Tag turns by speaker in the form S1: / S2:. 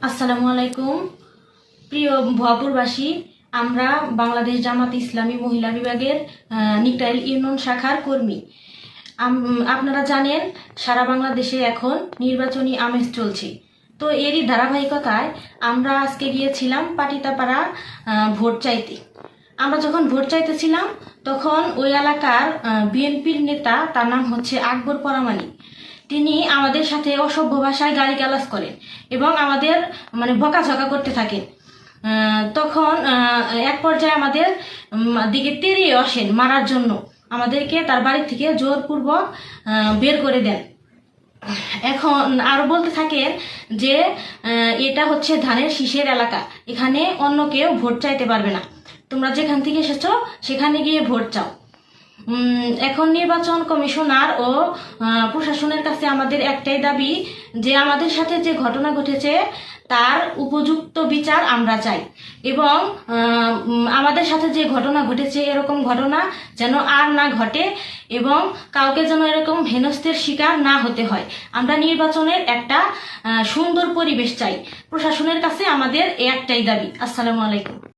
S1: আসসালামু আলাইকুম। প্রিয় ভুয়াপুরবাসী, আমরা বাংলাদেশ জামাত ইসলামী মহিলা বিভাগের নিকটাইল ইউনিয়ন শাখার কর্মী। আপনারা জানেন সারা বাংলাদেশে এখন নির্বাচনী আমেজ চলছে। তো এরই ধারাবাহিকতায় আমরা আজকে গিয়েছিলাম পাটিতাপাড়া ভোট চাইতে। আমরা যখন ভোট চাইতেছিলাম তখন ওই এলাকার বিএনপির নেতা, তার নাম হচ্ছে আকবর পরামানিক, তিনি আমাদের সাথে অসভ্য ভাষায় গালিগালাজ করেন এবং আমাদের বকাঝকা করতে থাকেন। তখন এক পর্যায়ে আমাদের দিকে তেড়িয়ে আসেন মারার জন্য, আমাদেরকে তার বাড়ি থেকে জোরপূর্বক বের করে দেন। এখন আরো বলতে থাকেন যে এটা হচ্ছে ধানের শীষের এলাকা, এখানে অন্য কেউ ভোট চাইতে পারবে না, তোমরা যেখান থেকে এসেছো সেখানে গিয়ে ভোট চাও। এখন নির্বাচন কমিশনার ও প্রশাসনের কাছে আমাদের একটাই দাবি যে আমাদের সাথে যে ঘটনা ঘটেছে তার উপযুক্ত বিচার আমরা চাই এবং আমাদের সাথে যে ঘটনা ঘটেছে এরকম ঘটনা যেন আর না ঘটে এবং কাউকে যেন এরকম হেনস্থার শিকার না হতে হয়। আমরা নির্বাচনের একটা সুন্দর পরিবেশ চাই। প্রশাসনের কাছে আমাদের একটাই দাবি। আসসালামু আলাইকুম।